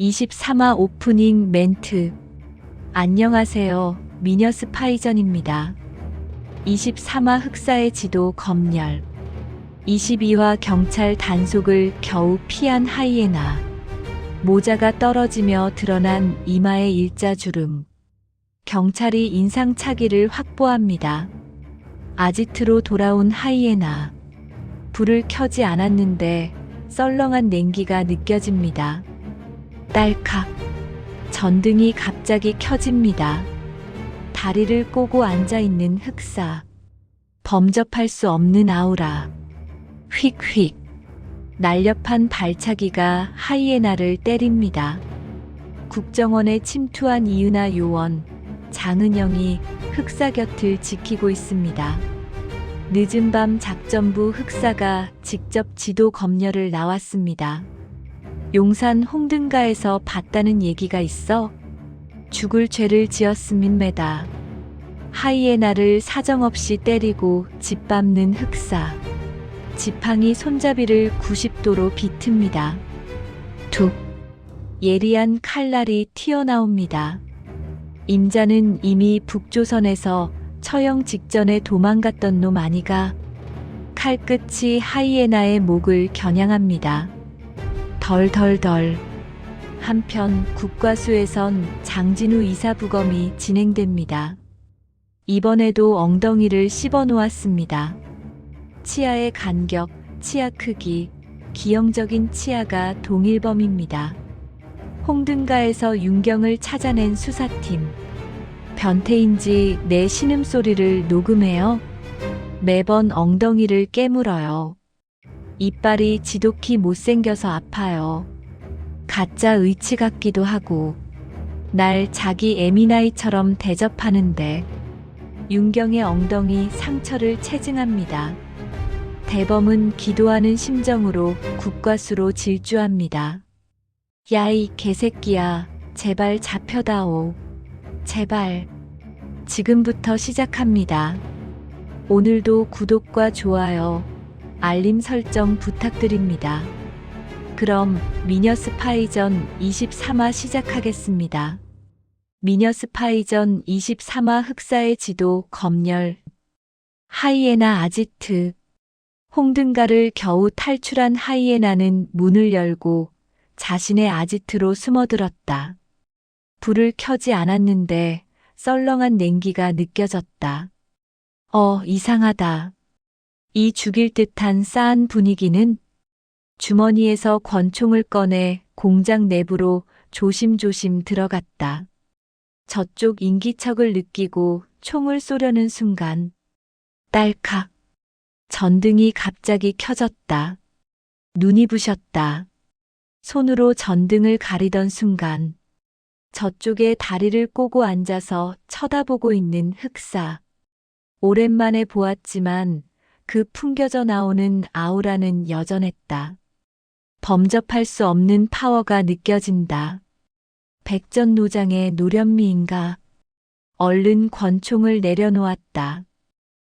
23화 오프닝 멘트. 안녕하세요. 미녀 스파이전입니다. 23화 흑사의 지도 검열. 22화 경찰 단속을 겨우 피한 하이에나. 모자가 떨어지며 드러난 이마의 일자주름. 경찰이 인상차기를 확보합니다. 아지트로 돌아온 하이에나. 불을 켜지 않았는데 썰렁한 냉기가 느껴집니다. 딸칵. 전등이 갑자기 켜집니다. 다리를 꼬고 앉아있는 흑사. 범접할 수 없는 아우라. 휙휙. 날렵한 발차기가 하이에나를 때립니다. 국정원에 침투한 이은하 요원, 장은영이 흑사 곁을 지키고 있습니다. 늦은 밤 작전부 흑사가 직접 지도 검열을 나왔습니다. 용산 홍등가에서 봤다는 얘기가 있어 죽을 죄를 지었음입니다. 하이에나를 사정없이 때리고 짓밟는 흑사. 지팡이 손잡이를 90도로 비틉니다. 툭. 예리한 칼날이 튀어나옵니다. 임자는 이미 북조선에서 처형 직전에 도망갔던 놈 아니가. 칼끝이 하이에나의 목을 겨냥합니다. 덜덜덜. 한편 국과수에선 장진우 이사부검이 진행됩니다. 이번에도 엉덩이를 씹어놓았습니다. 치아의 간격, 치아 크기, 기형적인 치아가 동일범입니다. 홍등가에서 윤경을 찾아낸 수사팀. 변태인지 내 신음소리를 녹음해요. 매번 엉덩이를 깨물어요. 이빨이 지독히 못생겨서 아파요. 가짜 의치 같기도 하고. 날 자기 에미나이처럼 대접하는데. 윤경의 엉덩이 상처를 체증합니다. 대범은 기도하는 심정으로 국과수로 질주합니다. 야 이 개새끼야, 제발 잡혀다오. 제발. 지금부터 시작합니다. 오늘도 구독과 좋아요, 알림 설정 부탁드립니다. 그럼 미녀 스파이전 23화 시작하겠습니다. 미녀 스파이전 23화 흑사의 지도 검열. 하이에나 아지트. 홍등가를 겨우 탈출한 하이에나는 문을 열고 자신의 아지트로 숨어들었다. 불을 켜지 않았는데 썰렁한 냉기가 느껴졌다. 이상하다. 이 죽일 듯한 싸한 분위기는. 주머니에서 권총을 꺼내 공장 내부로 조심조심 들어갔다. 저쪽 인기척을 느끼고 총을 쏘려는 순간. 딸칵. 전등이 갑자기 켜졌다. 눈이 부셨다. 손으로 전등을 가리던 순간. 저쪽에 다리를 꼬고 앉아서 쳐다보고 있는 흑사. 오랜만에 보았지만 그 풍겨져 나오는 아우라는 여전했다. 범접할 수 없는 파워가 느껴진다. 백전노장의 노련미인가. 얼른 권총을 내려놓았다.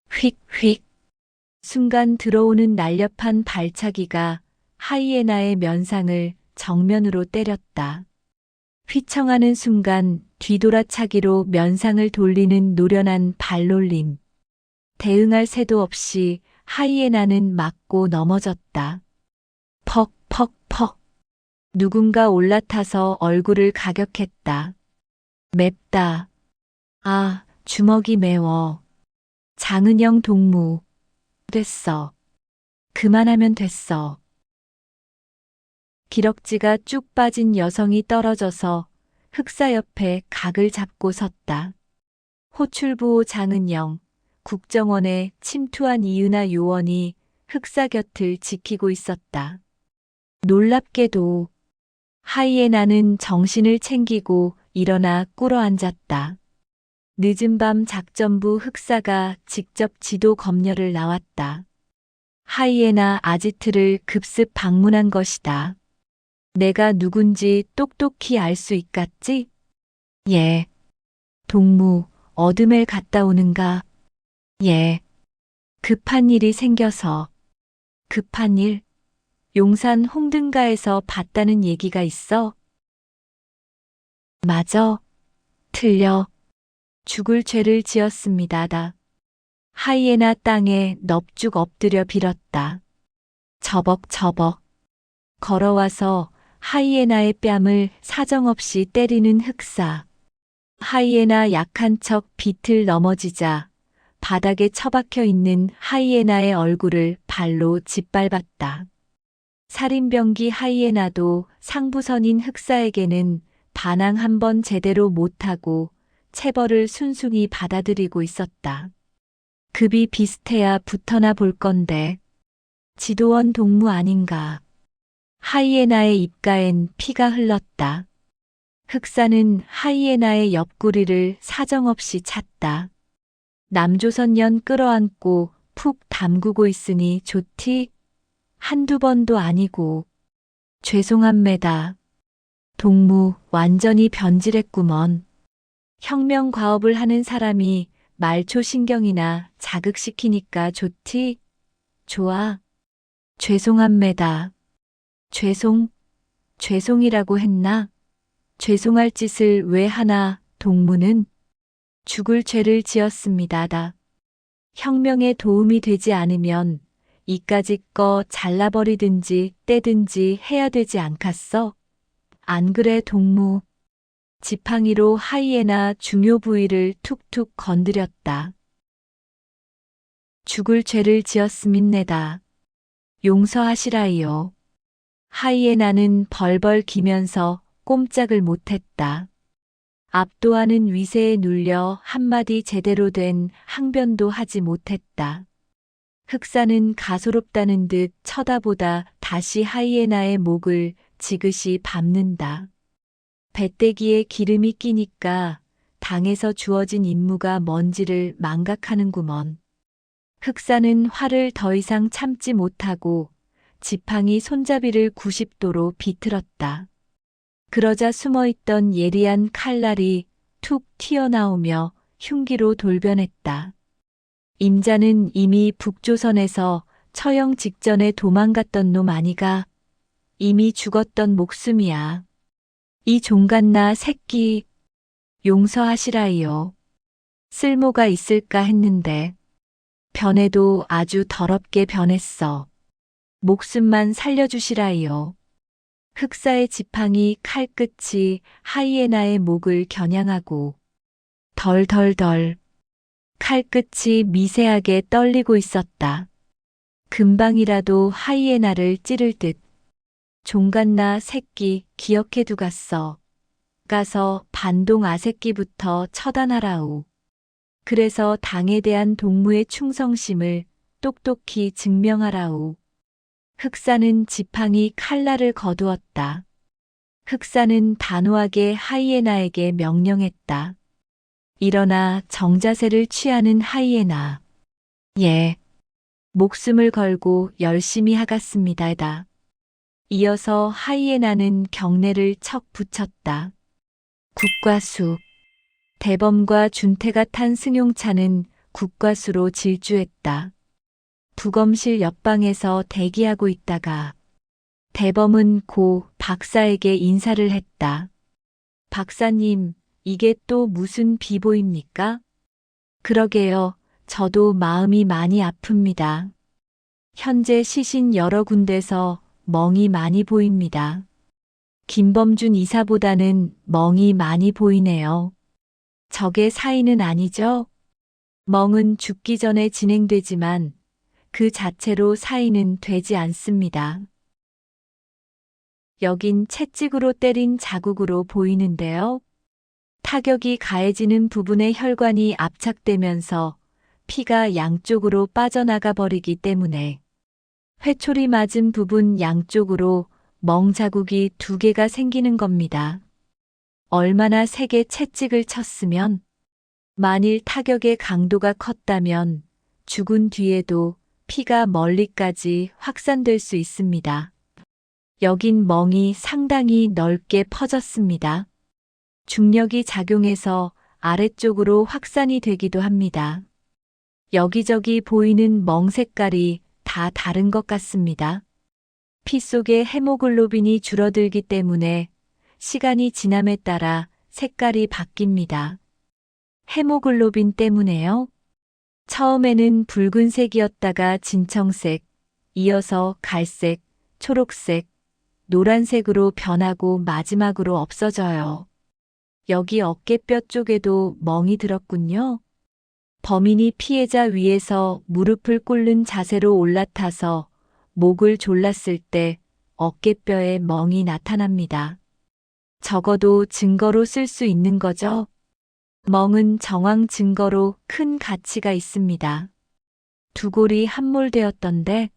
휙휙. 순간 들어오는 날렵한 발차기가 하이에나의 면상을 정면으로 때렸다. 휘청하는 순간 뒤돌아차기로 면상을 돌리는 노련한 발놀림. 대응할 새도 없이 하이에나는 맞고 넘어졌다. 퍽퍽퍽. 누군가 올라타서 얼굴을 가격했다. 맵다. 아, 주먹이 매워. 장은영 동무. 됐어. 그만하면 됐어. 기럭지가 쭉 빠진 여성이 떨어져서 흑사 옆에 각을 잡고 섰다. 호출부호 장은영, 국정원에 침투한 이은하 요원이 흑사 곁을 지키고 있었다. 놀랍게도 하이에나는 정신을 챙기고 일어나 꿇어앉았다. 늦은 밤 작전부 흑사가 직접 지도 검열을 나왔다. 하이에나 아지트를 급습 방문한 것이다. 내가 누군지 똑똑히 알 수 있겠지? 예. 동무, 어둠을 갔다 오는가? 예. 급한 일이 생겨서. 급한 일? 용산 홍등가에서 봤다는 얘기가 있어? 맞아. 틀려. 죽을 죄를 지었습니다. 하이에나 땅에 넙죽 엎드려 빌었다. 저벅저벅. 걸어와서 하이에나의 뺨을 사정없이 때리는 흑사. 하이에나 약한 척 비틀 넘어지자 바닥에 처박혀 있는 하이에나의 얼굴을 발로 짓밟았다. 살인병기 하이에나도 상부선인 흑사에게는 반항 한 번 제대로 못하고 체벌을 순순히 받아들이고 있었다. 급이 비슷해야 붙어나 볼 건데 지도원 동무 아닌가. 하이에나의 입가엔 피가 흘렀다. 흑사는 하이에나의 옆구리를 사정없이 찼다. 남조선년 끌어안고 푹 담그고 있으니 좋디? 한두 번도 아니고. 죄송합니다. 동무 완전히 변질했구먼. 혁명과업을 하는 사람이 말초신경이나 자극시키니까 좋디? 좋아. 죄송합니다. 죄송이라고 했나? 죄송할 짓을 왜 하나, 동무는? 죽을 죄를 지었습니다. 혁명에 도움이 되지 않으면 이까짓 거 잘라버리든지 떼든지 해야 되지 않겠어? 안 그래, 동무? 지팡이로 하이에나 중요 부위를 툭툭 건드렸다. 죽을 죄를 지었음입니다. 용서하시라이요. 하이에나는 벌벌 기면서 꼼짝을 못했다. 압도하는 위세에 눌려 한마디 제대로 된 항변도 하지 못했다. 흑사는 가소롭다는 듯 쳐다보다 다시 하이에나의 목을 지그시 밟는다. 배때기에 기름이 끼니까 당에서 주어진 임무가 뭔지를 망각하는구먼. 흑사는 화를 더 이상 참지 못하고 지팡이 손잡이를 90도로 비틀었다. 그러자 숨어있던 예리한 칼날이 툭 튀어나오며 흉기로 돌변했다. 임자는 이미 북조선에서 처형 직전에 도망갔던 놈 아니가. 이미 죽었던 목숨이야. 이 종갓나 새끼, 용서하시라이요. 쓸모가 있을까 했는데 변해도 아주 더럽게 변했어. 목숨만 살려주시라이요. 흑사의 지팡이 칼끝이 하이에나의 목을 겨냥하고 덜덜덜 칼끝이 미세하게 떨리고 있었다. 금방이라도 하이에나를 찌를 듯. 종갓나 새끼 기억해 두갔어. 가서 반동 아새끼부터 처단하라우. 그래서 당에 대한 동무의 충성심을 똑똑히 증명하라우. 흑사는 지팡이 칼날을 거두었다. 흑사는 단호하게 하이에나에게 명령했다. 일어나 정자세를 취하는 하이에나. 예. 목숨을 걸고 열심히 하갔습니다다. 이어서 하이에나는 경례를 척 붙였다. 국과수. 대범과 준태가 탄 승용차는 국과수로 질주했다. 부검실 옆방에서 대기하고 있다가 대범은 고 박사에게 인사를 했다. 박사님, 이게 또 무슨 비보입니까? 그러게요. 저도 마음이 많이 아픕니다. 현재 시신 여러 군데서 멍이 많이 보입니다. 김범준 이사보다는 멍이 많이 보이네요. 저게 사인은 아니죠? 멍은 죽기 전에 진행되지만 그 자체로 사인은 되지 않습니다. 여긴 채찍으로 때린 자국으로 보이는데요. 타격이 가해지는 부분의 혈관이 압착되면서 피가 양쪽으로 빠져나가 버리기 때문에 회초리 맞은 부분 양쪽으로 멍 자국이 2개가 생기는 겁니다. 얼마나 세게 채찍을 쳤으면, 만일 타격의 강도가 컸다면 죽은 뒤에도 피가 멀리까지 확산될 수 있습니다. 여긴 멍이 상당히 넓게 퍼졌습니다. 중력이 작용해서 아래쪽으로 확산이 되기도 합니다. 여기저기 보이는 멍 색깔이 다 다른 것 같습니다. 피 속의 헤모글로빈이 줄어들기 때문에 시간이 지남에 따라 색깔이 바뀝니다. 헤모글로빈 때문에요. 처음에는 붉은색이었다가 진청색, 이어서 갈색, 초록색, 노란색으로 변하고 마지막으로 없어져요. 여기 어깨뼈 쪽에도 멍이 들었군요. 범인이 피해자 위에서 무릎을 꿇는 자세로 올라타서 목을 졸랐을 때 어깨뼈에 멍이 나타납니다. 적어도 증거로 쓸 수 있는 거죠. 멍은 정황 증거로 큰 가치가 있습니다. 두 골이 함몰되었던데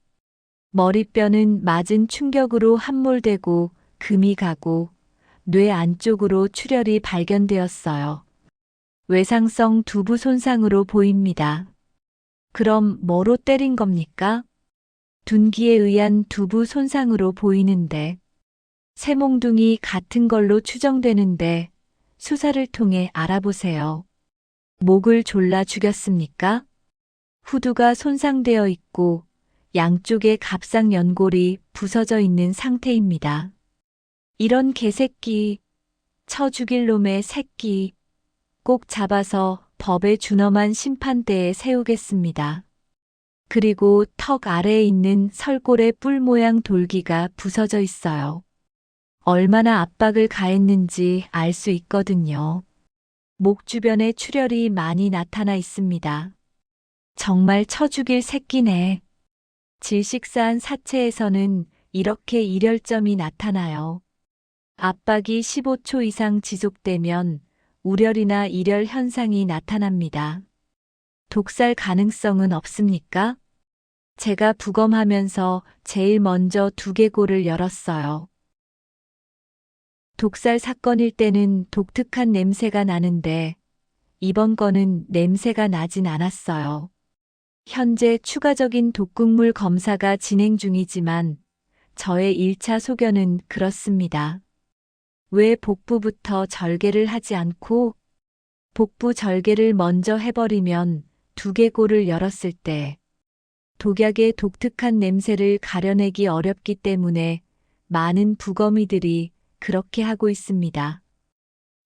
머리뼈는 맞은 충격으로 함몰되고 금이 가고 뇌 안쪽으로 출혈이 발견되었어요. 외상성 두부 손상으로 보입니다. 그럼 뭐로 때린 겁니까? 둔기에 의한 두부 손상으로 보이는데 새몽둥이 같은 걸로 추정되는데 수사를 통해 알아보세요. 목을 졸라 죽였습니까? 후두가 손상되어 있고 양쪽의 갑상 연골이 부서져 있는 상태입니다. 이런 개새끼, 쳐 죽일 놈의 새끼, 꼭 잡아서 법에 준엄한 심판대에 세우겠습니다. 그리고 턱 아래에 있는 설골의 뿔 모양 돌기가 부서져 있어요. 얼마나 압박을 가했는지 알 수 있거든요. 목 주변에 출혈이 많이 나타나 있습니다. 정말 쳐 죽일 새끼네. 질식사한 사체에서는 이렇게 일혈점이 나타나요. 압박이 15초 이상 지속되면 우렬이나 일혈 현상이 나타납니다. 독살 가능성은 없습니까? 제가 부검하면서 제일 먼저 두개골을 열었어요. 독살 사건일 때는 독특한 냄새가 나는데 이번 건은 냄새가 나진 않았어요. 현재 추가적인 독극물 검사가 진행 중이지만 저의 1차 소견은 그렇습니다. 왜 복부부터 절개를 하지 않고 복부 절개를 먼저 해버리면 두개골을 열었을 때 독약의 독특한 냄새를 가려내기 어렵기 때문에 많은 부검의들이 그렇게 하고 있습니다.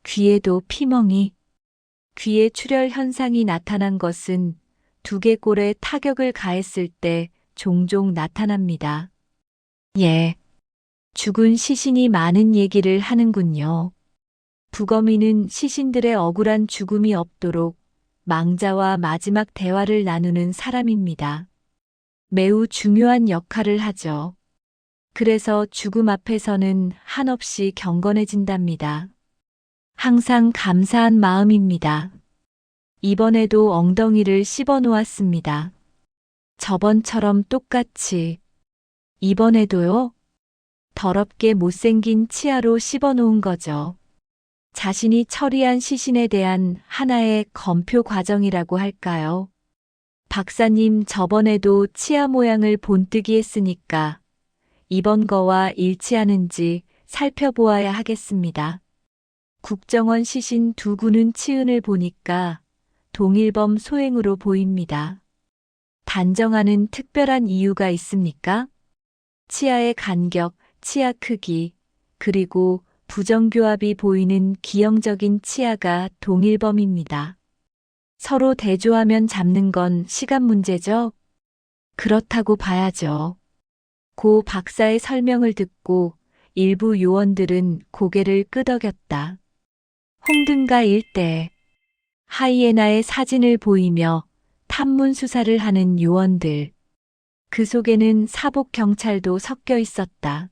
귀에도 피멍이, 귀에 출혈 현상이 나타난 것은 두개골에 타격을 가했을 때 종종 나타납니다. 예. 죽은 시신이 많은 얘기를 하는군요. 부검의는 시신들의 억울한 죽음이 없도록 망자와 마지막 대화를 나누는 사람입니다. 매우 중요한 역할을 하죠. 그래서 죽음 앞에서는 한없이 경건해진답니다. 항상 감사한 마음입니다. 이번에도 엉덩이를 씹어 놓았습니다. 저번처럼 똑같이. 이번에도요? 더럽게 못생긴 치아로 씹어 놓은 거죠. 자신이 처리한 시신에 대한 하나의 검표 과정이라고 할까요? 박사님 저번에도 치아 모양을 본뜨기 했으니까 이번 거와 일치하는지 살펴보아야 하겠습니다. 국정원 시신 두 구는 치은을 보니까 동일범 소행으로 보입니다. 단정하는 특별한 이유가 있습니까? 치아의 간격, 치아 크기, 그리고 부정교합이 보이는 기형적인 치아가 동일범입니다. 서로 대조하면 잡는 건 시간 문제죠? 그렇다고 봐야죠. 고 박사의 설명을 듣고 일부 요원들은 고개를 끄덕였다. 홍등가 일대 하이에나의 사진을 보이며 탐문 수사를 하는 요원들. 그 속에는 사복 경찰도 섞여 있었다.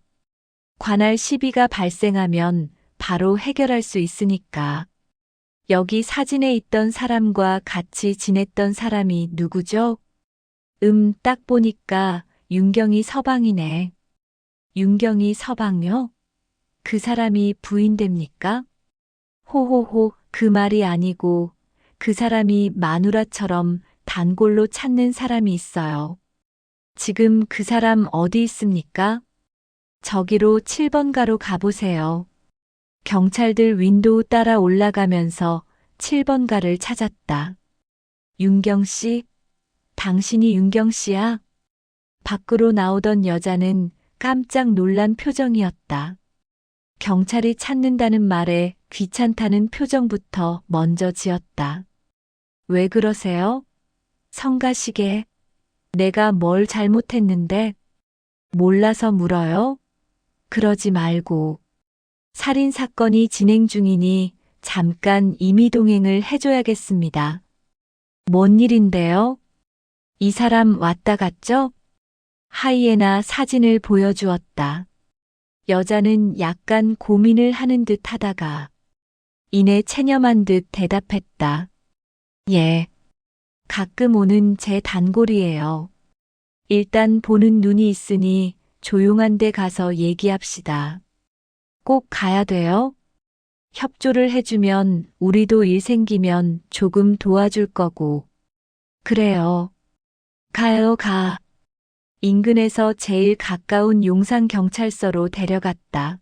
관할 시비가 발생하면 바로 해결할 수 있으니까. 여기 사진에 있던 사람과 같이 지냈던 사람이 누구죠? 딱 보니까 윤경이 서방이네. 윤경이 서방요? 그 사람이 부인 됩니까? 호호호, 그 말이 아니고 그 사람이 마누라처럼 단골로 찾는 사람이 있어요. 지금 그 사람 어디 있습니까? 저기로 7번가로 가보세요. 경찰들 윈도우 따라 올라가면서 7번가를 찾았다. 윤경 씨? 당신이 윤경 씨야? 밖으로 나오던 여자는 깜짝 놀란 표정이었다. 경찰이 찾는다는 말에 귀찮다는 표정부터 먼저 지었다. 왜 그러세요? 성가시게. 내가 뭘 잘못했는데? 몰라서 물어요? 그러지 말고. 살인 사건이 진행 중이니 잠깐 임의동행을 해줘야겠습니다. 뭔 일인데요? 이 사람 왔다 갔죠? 하이에나 사진을 보여주었다. 여자는 약간 고민을 하는 듯 하다가 이내 체념한 듯 대답했다. 예. 가끔 오는 제 단골이에요. 일단 보는 눈이 있으니 조용한 데 가서 얘기합시다. 꼭 가야 돼요? 협조를 해주면 우리도 일 생기면 조금 도와줄 거고. 그래요. 가요, 가. 인근에서 제일 가까운 용산경찰서로 데려갔다.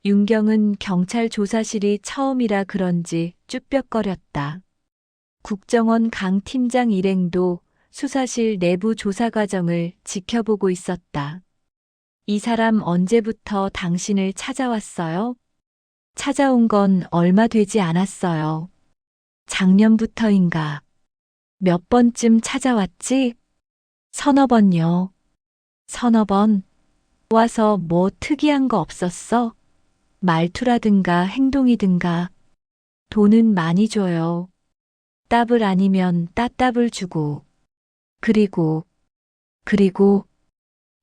윤경은 경찰 조사실이 처음이라 그런지 쭈뼛거렸다. 국정원 강 팀장 일행도 수사실 내부 조사 과정을 지켜보고 있었다. 이 사람 언제부터 당신을 찾아왔어요? 찾아온 건 얼마 되지 않았어요. 작년부터인가. 몇 번쯤 찾아왔지? 서너 번요. 서너 번? 와서 뭐 특이한 거 없었어? 말투라든가 행동이든가. 돈은 많이 줘요. 따블 아니면 따따블 주고.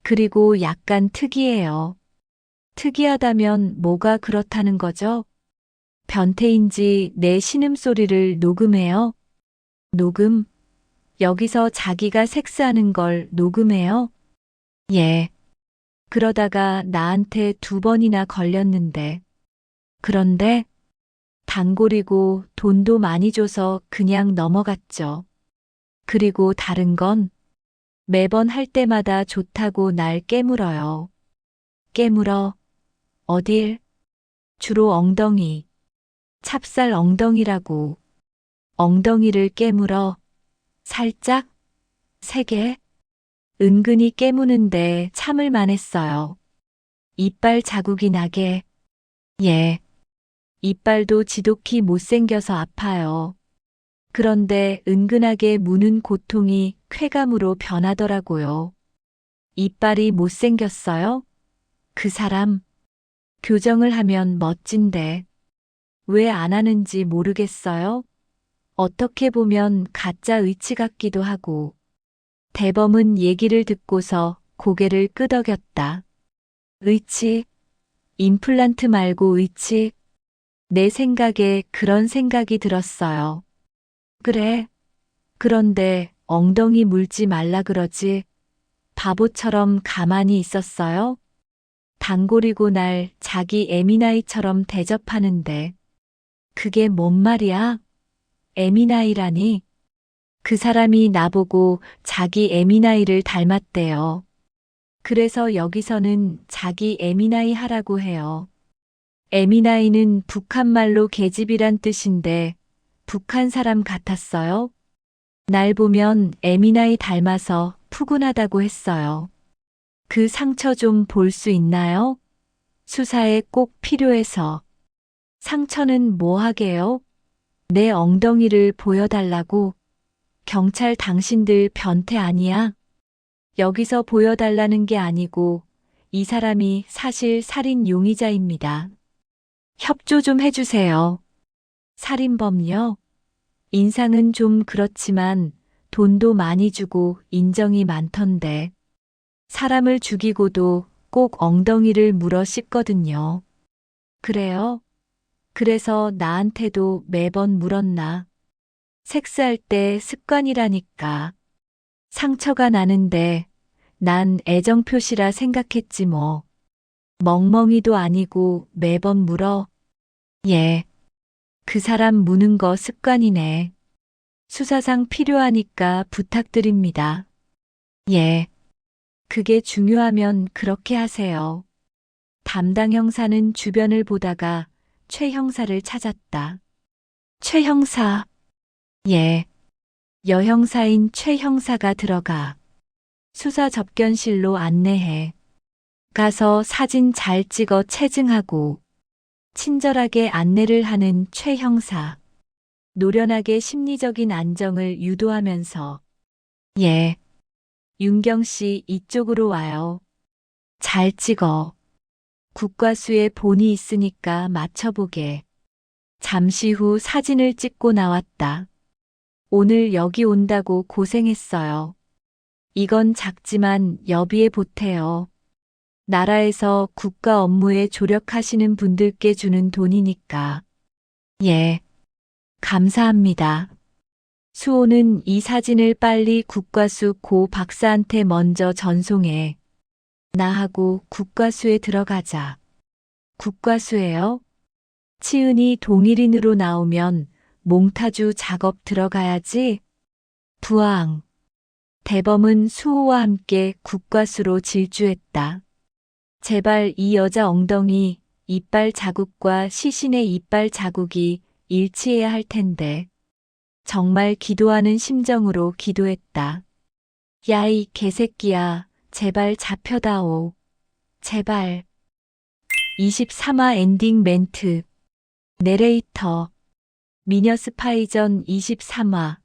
그리고 약간 특이해요. 특이하다면 뭐가 그렇다는 거죠? 변태인지 내 신음소리를 녹음해요? 녹음? 여기서 자기가 섹스하는 걸 녹음해요? 예. 그러다가 나한테 2번이나 걸렸는데. 그런데 단골이고 돈도 많이 줘서 그냥 넘어갔죠. 그리고 다른 건 매번 할 때마다 좋다고 날 깨물어요. 깨물어. 어딜? 주로 엉덩이. 찹쌀 엉덩이라고. 엉덩이를 깨물어. 살짝? 세게? 은근히 깨무는데 참을 만했어요. 이빨 자국이 나게. 예. 이빨도 지독히 못생겨서 아파요. 그런데 은근하게 무는 고통이 쾌감으로 변하더라고요. 이빨이 못생겼어요? 그 사람, 교정을 하면 멋진데. 왜 안 하는지 모르겠어요? 어떻게 보면 가짜 의치 같기도 하고. 대범은 얘기를 듣고서 고개를 끄덕였다. 의치? 임플란트 말고 의치? 내 생각에 그런 생각이 들었어요. 그래. 그런데 엉덩이 물지 말라 그러지. 바보처럼 가만히 있었어요? 단골이고 날 자기 애미나이처럼 대접하는데. 그게 뭔 말이야? 애미나이라니? 그 사람이 나보고 자기 애미나이를 닮았대요. 그래서 여기서는 자기 애미나이 하라고 해요. 애미나이는 북한말로 계집이란 뜻인데 북한 사람 같았어요? 날 보면 애미나이 닮아서 푸근하다고 했어요. 그 상처 좀 볼 수 있나요? 수사에 꼭 필요해서. 상처는 뭐 하게요? 내 엉덩이를 보여달라고. 경찰 당신들 변태 아니야? 여기서 보여달라는 게 아니고 이 사람이 사실 살인 용의자입니다. 협조 좀 해주세요. 살인범요? 인상은 좀 그렇지만 돈도 많이 주고 인정이 많던데. 사람을 죽이고도 꼭 엉덩이를 물어 씹거든요. 그래요? 그래서 나한테도 매번 물었나? 섹스할 때 습관이라니까. 상처가 나는데 난 애정 표시라 생각했지 뭐. 멍멍이도 아니고 매번 물어. 예. 그 사람 무는 거 습관이네. 수사상 필요하니까 부탁드립니다. 예. 그게 중요하면 그렇게 하세요. 담당 형사는 주변을 보다가 최 형사를 찾았다. 최 형사. 예. 여형사인 최 형사가 들어가. 수사 접견실로 안내해. 가서 사진 잘 찍어 체증하고 친절하게 안내를 하는 최 형사. 노련하게 심리적인 안정을 유도하면서 예, 윤경 씨 이쪽으로 와요. 잘 찍어. 국과수에 본이 있으니까 맞춰보게. 잠시 후 사진을 찍고 나왔다. 오늘 여기 온다고 고생했어요. 이건 작지만 여비에 보태요. 나라에서 국가 업무에 조력하시는 분들께 주는 돈이니까. 예, 감사합니다. 수호는 이 사진을 빨리 국과수 고 박사한테 먼저 전송해. 나하고 국과수에 들어가자. 국과수예요? 치은이 동일인으로 나오면 몽타주 작업 들어가야지. 부항. 대범은 수호와 함께 국과수로 질주했다. 제발 이 여자 엉덩이, 이빨 자국과 시신의 이빨 자국이 일치해야 할 텐데. 정말 기도하는 심정으로 기도했다. 야, 이 개새끼야, 제발 잡혀다오. 제발. 23화 엔딩 멘트. 내레이터. 미녀 스파이전 23화.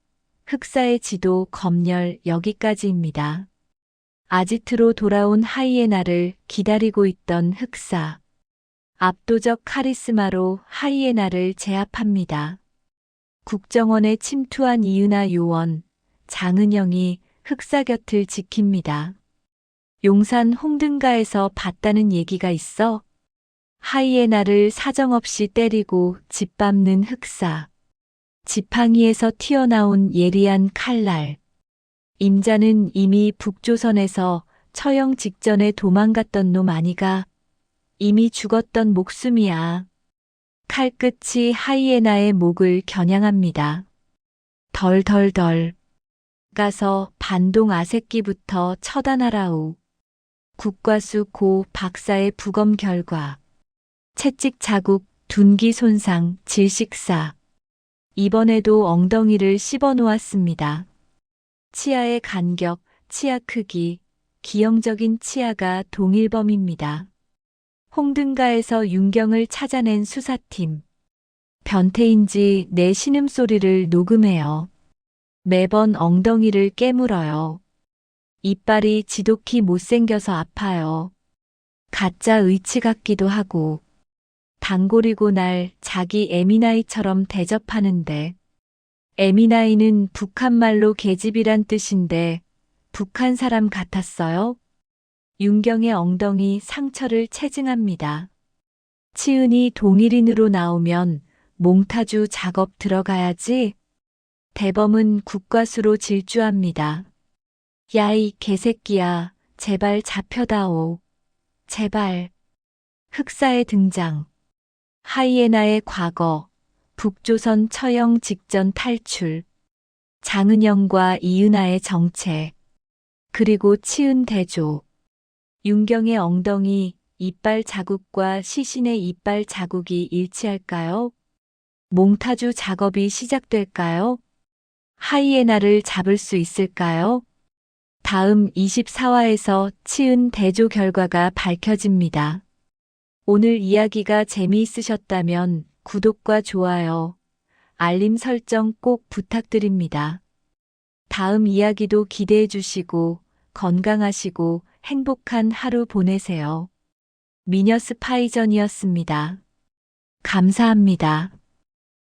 흑사의 지도 검열 여기까지입니다. 아지트로 돌아온 하이에나를 기다리고 있던 흑사. 압도적 카리스마로 하이에나를 제압합니다. 국정원에 침투한 이은하 요원, 장은영이 흑사 곁을 지킵니다. 용산 홍등가에서 봤다는 얘기가 있어? 하이에나를 사정없이 때리고 짓밟는 흑사. 지팡이에서 튀어나온 예리한 칼날. 임자는 이미 북조선에서 처형 직전에 도망갔던 놈 아니가? 이미 죽었던 목숨이야. 칼끝이 하이에나의 목을 겨냥합니다. 덜덜덜. 가서 반동 아새끼부터 처단하라우. 국과수 고 박사의 부검 결과. 채찍 자국, 둔기 손상, 질식사. 이번에도 엉덩이를 씹어 놓았습니다. 치아의 간격, 치아 크기, 기형적인 치아가 동일범입니다. 홍등가에서 윤경을 찾아낸 수사팀. 변태인지 내 신음소리를 녹음해요. 매번 엉덩이를 깨물어요. 이빨이 지독히 못생겨서 아파요. 가짜 의치 같기도 하고. 단골이고 날 자기 에미나이처럼 대접하는데. 에미나이는 북한말로 계집이란 뜻인데 북한 사람 같았어요? 윤경의 엉덩이 상처를 체증합니다. 치은이 동일인으로 나오면 몽타주 작업 들어가야지. 대범은 국과수로 질주합니다. 야, 이 개새끼야, 제발 잡혀다오. 제발. 흑사의 등장. 하이에나의 과거. 북조선 처형 직전 탈출. 장은영과 이은하의 정체. 그리고 치은 대조. 윤경의 엉덩이, 이빨 자국과 시신의 이빨 자국이 일치할까요? 몽타주 작업이 시작될까요? 하이에나를 잡을 수 있을까요? 다음 24화에서 치은 대조 결과가 밝혀집니다. 오늘 이야기가 재미있으셨다면 구독과 좋아요, 알림 설정 꼭 부탁드립니다. 다음 이야기도 기대해 주시고 건강하시고 행복한 하루 보내세요. 미녀 스파이전이었습니다. 감사합니다.